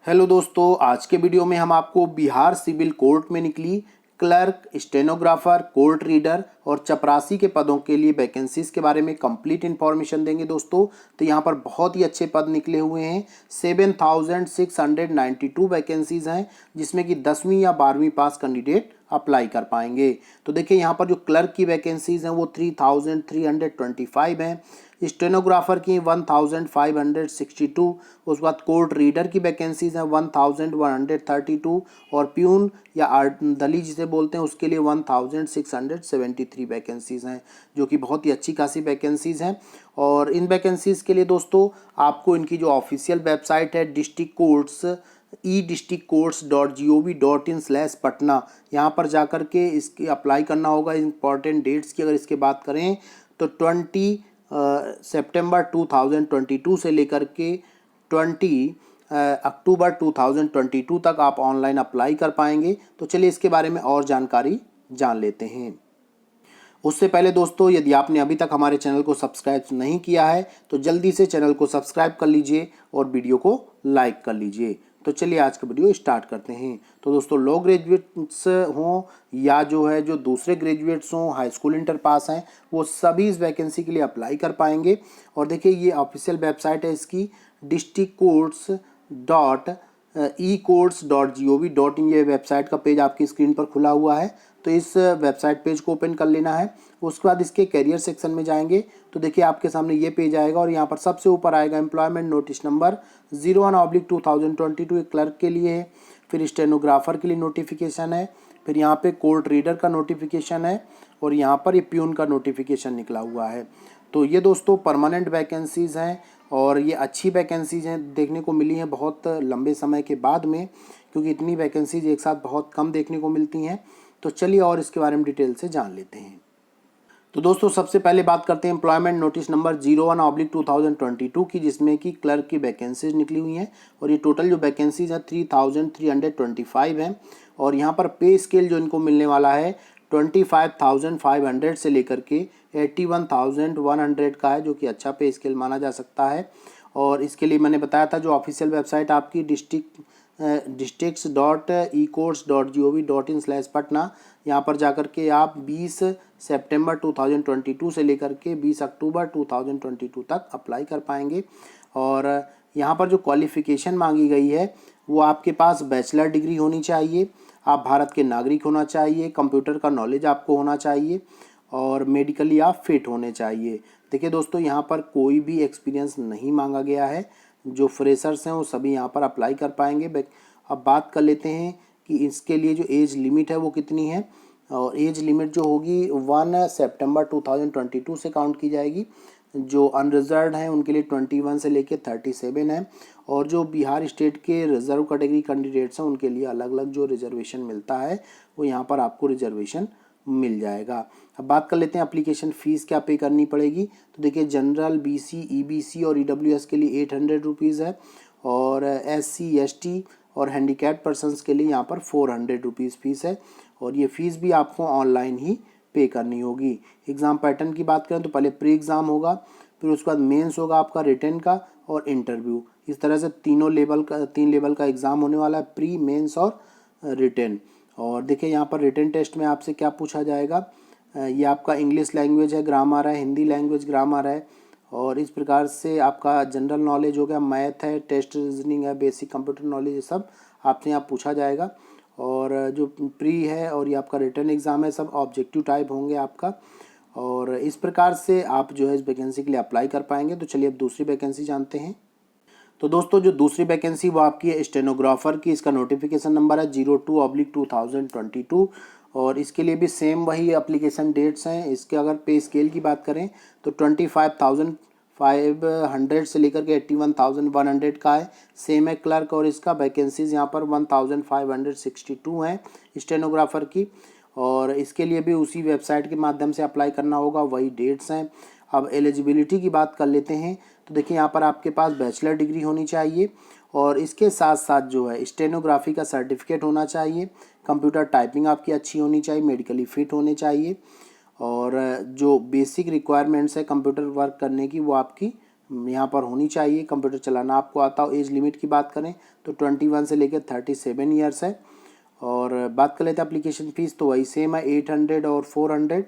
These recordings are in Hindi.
हेलो दोस्तों, आज के वीडियो में हम आपको बिहार सिविल कोर्ट में निकली क्लर्क, स्टेनोग्राफर, कोर्ट रीडर और चपरासी के पदों के लिए वैकेंसीज के बारे में कंप्लीट इन्फॉर्मेशन देंगे दोस्तों। तो यहाँ पर बहुत ही अच्छे पद निकले हुए हैं। 7692 वैकेंसीज हैं, जिसमें कि 10वीं या 12वीं पास कैंडिडेट अप्लाई कर पाएंगे। तो देखिए यहाँ पर जो क्लर्क की वैकेंसीज हैं वो 3325 हैं, स्टेनोग्राफर की 1562, उसके बाद कोर्ट रीडर की वैकेंसीज हैं 1132 और प्यून या दली जिसे बोलते हैं उसके लिए 1673 वैकेंसीज हैं, जो कि बहुत ही अच्छी खासी वैकेंसीज हैं। और इन वैकेंसीज के लिए दोस्तों आपको इनकी जो ऑफिशियल वेबसाइट है डिस्ट्रिक्ट कोर्ट्स districtcourts.gov.in/पटना, यहाँ पर जाकर के इसकी अप्लाई करना होगा। इंपॉर्टेंट डेट्स की अगर इसके बात करें तो 20 सितंबर 2022 से लेकर के 20 अक्टूबर 2022 तक आप ऑनलाइन अप्लाई कर पाएंगे। तो चलिए इसके बारे में और जानकारी जान लेते हैं। उससे पहले दोस्तों, यदि आपने अभी तक हमारे चैनल को सब्सक्राइब नहीं किया है तो जल्दी से चैनल को सब्सक्राइब कर लीजिए और वीडियो को लाइक कर लीजिए। तो चलिए आज का वीडियो स्टार्ट करते हैं। तो दोस्तों, लो ग्रेजुएट्स हों या जो दूसरे ग्रेजुएट्स हों, हाई स्कूल इंटर पास हैं, वो सभी इस वैकेंसी के लिए अप्लाई कर पाएंगे। और देखिए ये ऑफिशियल वेबसाइट है इसकी districtcourts.ecourts.gov.in। ये वेबसाइट का पेज आपकी स्क्रीन पर खुला हुआ है, तो इस वेबसाइट पेज को ओपन कर लेना है। उसके बाद इसके करियर सेक्शन में जाएंगे तो देखिए आपके सामने ये पेज आएगा और यहाँ पर सबसे ऊपर आएगा एम्प्लॉयमेंट नोटिस नंबर 01/2022 क्लर्क के लिए है। फिर स्टेनोग्राफर के लिए नोटिफिकेशन है, फिर यहाँ पे कोर्ट रीडर का नोटिफिकेशन है और यहाँ पर ये प्यून का नोटिफिकेशन निकला हुआ है। तो ये दोस्तों परमानेंट वैकेंसीज़ हैं और ये अच्छी वैकेंसीज हैं, देखने को मिली हैं बहुत लंबे समय के बाद में, क्योंकि इतनी वैकेंसीज एक साथ बहुत कम देखने को मिलती हैं। तो चलिए और इसके बारे में डिटेल से जान लेते हैं। तो दोस्तों सबसे पहले बात करते हैं एम्प्लॉयमेंट नोटिस नंबर 01/2022 की, जिसमें कि क्लर्क की वैकेंसीज निकली हुई हैं और ये टोटल जो वैकेंसीज हैं 3325 हैं। और यहाँ पर पे स्केल जो इनको मिलने वाला है 25,500 से लेकर के 81,100 का है, जो कि अच्छा पे स्केल माना जा सकता है। और इसके लिए मैंने बताया था जो ऑफिशियल वेबसाइट आपकी districts.ecourts.gov.in/पटना, यहाँ पर जाकर के आप 20 सितंबर 2022 से लेकर के 20 अक्टूबर 2022 तक अप्लाई कर पाएंगे। और यहाँ पर जो क्वालिफ़िकेशन मांगी गई है वो आपके पास बैचलर डिग्री होनी चाहिए, आप भारत के नागरिक होना चाहिए, कंप्यूटर का नॉलेज आपको होना चाहिए और मेडिकली आप फिट होने चाहिए। देखिए दोस्तों, यहाँ पर कोई भी एक्सपीरियंस नहीं मांगा गया है, जो फ्रेशर्स हैं वो सभी यहाँ पर अप्लाई कर पाएंगे। अब बात कर लेते हैं कि इसके लिए जो एज लिमिट है वो कितनी है। और एज लिमिट जो होगी 1 सितंबर 2022 से काउंट की जाएगी। जो अनरिजर्व हैं उनके लिए 21 से लेके 37 है और जो बिहार स्टेट के रिजर्व कैटेगरी कैंडिडेट्स हैं उनके लिए अलग अलग जो रिजर्वेशन मिलता है वो यहाँ पर आपको रिजर्वेशन मिल जाएगा। अब बात कर लेते हैं एप्लीकेशन फ़ीस क्या पे करनी पड़ेगी। तो देखिए जनरल, बीसी, ईबीसी और ईडब्ल्यूएस के लिए 800 रुपीज़ है और एससी, एसटी और हैंडीकैप पर्सनस के लिए यहाँ पर 400 रुपीज़ फ़ीस है। और ये फ़ीस भी आपको ऑनलाइन ही पे करनी होगी। एग्ज़ाम पैटर्न की बात करें तो पहले प्री एग्ज़ाम होगा, फिर उसके बाद मेंस होगा आपका रिटन का और इंटरव्यू। इस तरह से 3 लेवल का एग्ज़ाम होने वाला है, प्री, मेंस और रिटन। और देखिए यहाँ पर रिटन टेस्ट में आपसे क्या पूछा जाएगा, ये आपका इंग्लिश लैंग्वेज है, ग्रामर है, हिंदी लैंग्वेज ग्रामर है और इस प्रकार से आपका जनरल नॉलेज हो गया, मैथ है, टेस्ट रीजनिंग है, बेसिक कंप्यूटर नॉलेज, ये सब आपसे यहाँ पूछा जाएगा। और जो प्री है और ये आपका रिटन एग्ज़ाम है, सब ऑब्जेक्टिव टाइप होंगे आपका। और इस प्रकार से आप जो है इस वैकेंसी के लिए अप्लाई कर पाएंगे। तो चलिए अब दूसरी वैकेंसी जानते हैं। तो दोस्तों जो दूसरी वैकेंसी वो आपकी है स्टेनोग्राफर की। इसका नोटिफिकेशन नंबर है 02/2022 और इसके लिए भी सेम वही एप्लीकेशन डेट्स हैं। इसके अगर पे स्केल की बात करें तो 25,500 से लेकर के 81,100 का है, सेम है क्लर्क। और इसका वैकेंसीज यहाँ पर 1562 हैं स्टेनोग्राफर की और इसके लिए भी उसी वेबसाइट के माध्यम से अप्लाई करना होगा, वही डेट्स हैं। अब एलिजिबिलिटी की बात कर लेते हैं। तो देखिए यहाँ पर आपके पास बैचलर डिग्री होनी चाहिए और इसके साथ साथ जो है स्टेनोग्राफी का सर्टिफिकेट होना चाहिए, कंप्यूटर टाइपिंग आपकी अच्छी होनी चाहिए, मेडिकली फिट होने चाहिए और जो बेसिक रिक्वायरमेंट्स है कंप्यूटर वर्क करने की वो आपकी यहाँ पर होनी चाहिए, कंप्यूटर चलाना आपको आता हो। एज लिमिट की बात करें तो 21 से लेकर 37 ईयर्स है। और बात कर लेते हैं एप्लीकेशन फ़ीस, तो वही सेम है 800 और 400।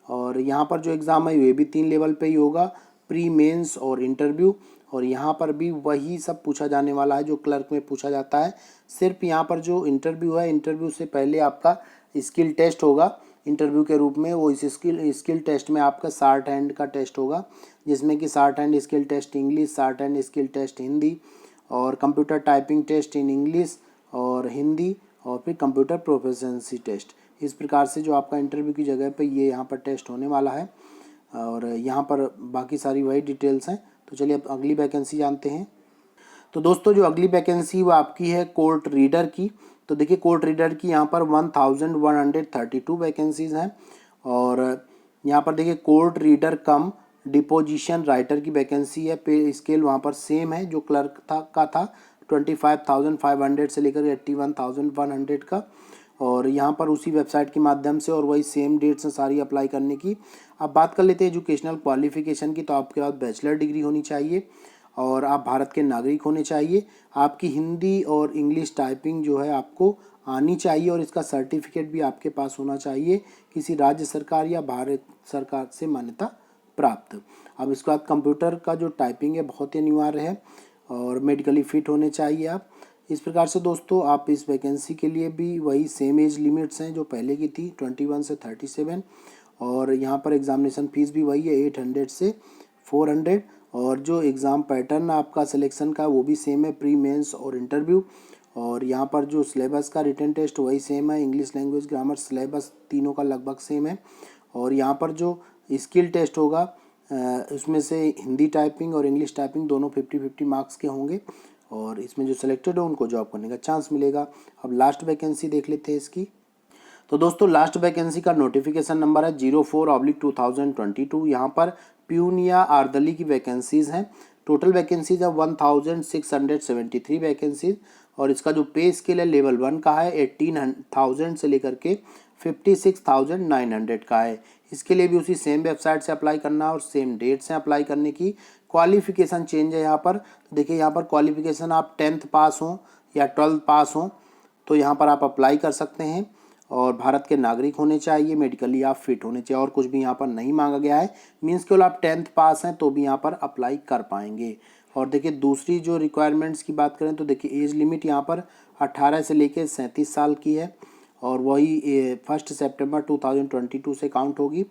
और यहाँ पर जो एग्ज़ाम है ये भी 3 लेवल पे ही होगा, प्री मेंस और इंटरव्यू। और यहाँ पर भी वही सब पूछा जाने वाला है जो क्लर्क में पूछा जाता है। सिर्फ यहाँ पर जो इंटरव्यू है, इंटरव्यू से पहले आपका स्किल टेस्ट होगा इंटरव्यू के रूप में। वो इस स्किल टेस्ट में आपका शॉर्ट हैंड का टेस्ट होगा, जिसमें कि shorthand skill test English, shorthand skill test Hindi, और computer typing test in English और हिंदी, और फिर कंप्यूटर प्रोफिशिएंसी टेस्ट। इस प्रकार से जो आपका इंटरव्यू की जगह पे ये यहाँ पर टेस्ट होने वाला है। और यहाँ पर बाकी सारी वही डिटेल्स हैं। तो चलिए अब अगली वैकेंसी जानते हैं। तो दोस्तों जो अगली वैकेंसी वो आपकी है कोर्ट रीडर की। तो देखिए कोर्ट रीडर की यहाँ पर 1132 वैकेंसीज़ हैं। और यहाँ पर देखिए court reader cum deposition writer की वैकेंसी है। पे स्केल वहाँ पर सेम है जो क्लर्क था 25,500 से लेकर 81,100 का। और यहाँ पर उसी वेबसाइट के माध्यम से और वही सेम डेट्स हैं सारी अप्लाई करने की। अब बात कर लेते हैं एजुकेशनल क्वालिफिकेशन की। तो आपके पास बैचलर डिग्री होनी चाहिए और आप भारत के नागरिक होने चाहिए। आपकी हिंदी और इंग्लिश टाइपिंग जो है आपको आनी चाहिए और इसका सर्टिफिकेट भी आपके पास होना चाहिए किसी राज्य सरकार या भारत सरकार से मान्यता प्राप्त। अब इसके बाद कंप्यूटर का जो टाइपिंग है बहुत ही अनिवार्य है और मेडिकली फिट होने चाहिए आप। इस प्रकार से दोस्तों आप इस वैकेंसी के लिए भी वही सेम एज लिमिट्स हैं जो पहले की थी 21 से 37। और यहाँ पर एग्ज़ामिनेशन फ़ीस भी वही है 800 से 400। और जो एग्ज़ाम पैटर्न आपका सिलेक्शन का वो भी सेम है, प्री मेंस और इंटरव्यू। और यहाँ पर जो सिलेबस का रिटन टेस्ट वही सेम है, इंग्लिश लैंग्वेज ग्रामर सिलेबस तीनों का लगभग सेम है। और यहाँ पर जो स्किल टेस्ट होगा उसमें से हिंदी टाइपिंग और इंग्लिश टाइपिंग दोनों 50-50 मार्क्स के होंगे और इसमें जो सिलेक्टेड हो उनको जॉब करने का चांस मिलेगा। अब लास्ट वैकेंसी देख लेते हैं इसकी। तो दोस्तों लास्ट वैकेंसी का नोटिफिकेशन नंबर है 04/2022। यहाँ पर प्यून या आर्दली की वैकेंसीज़ हैं। टोटल वैकेंसीज है 1673 वैकेंसीज। और इसका जो पे स्केल है लेवल 1 का है 18,000 से लेकर के 56,900 का है। इसके लिए भी उसी सेम वेबसाइट से अप्लाई करना है और सेम डेट से अप्लाई करने की। क्वालिफिकेशन चेंज है यहाँ पर। तो देखिए यहाँ पर क्वालिफिकेशन आप 10th पास हों या 12th पास हों तो यहाँ पर आप अप्लाई कर सकते हैं। और भारत के नागरिक होने चाहिए, मेडिकली आप फिट होने चाहिए, और कुछ भी यहाँ पर नहीं मांगा गया है। मीन्स केवल आप 10th पास हैं तो भी यहाँ पर अप्लाई कर पाएंगे। और देखिए दूसरी जो रिक्वायरमेंट्स की बात करें तो देखिए एज लिमिट यहाँ पर 18 से लेकर 37 साल की है और वही 1 सितंबर 2022 से काउंट होगी।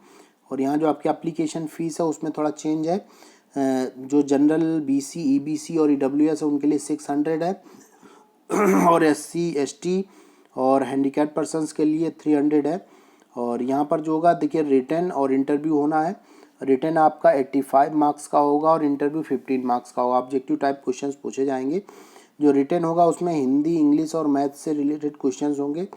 और यहाँ जो आपकी एप्लीकेशन फ़ीस है उसमें थोड़ा चेंज है। जो जनरल BC EBC और EWS है उनके लिए 600 है और SC ST और हैंडीकैप पर्सन्स के लिए 300 है। और यहाँ पर जो होगा देखिए रिटन और इंटरव्यू होना है। रिटन आपका 85 मार्क्स का होगा और इंटरव्यू 15 मार्क्स का होगा। ऑब्जेक्टिव टाइप क्वेश्चंस पूछे जाएंगे। जो रिटन होगा उसमें हिंदी, इंग्लिश और मैथ से रिलेटेड क्वेश्चंस होंगे।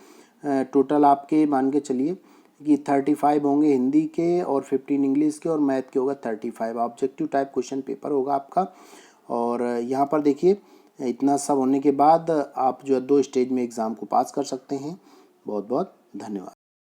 टोटल आपके मान के चलिए कि 35 होंगे हिंदी के और 15 इंग्लिश के और मैथ के होगा 35। ऑब्जेक्टिव टाइप क्वेश्चन पेपर होगा आपका। और यहाँ पर देखिए इतना सब होने के बाद आप जो है 2 स्टेज में एग्ज़ाम को पास कर सकते हैं। बहुत बहुत धन्यवाद।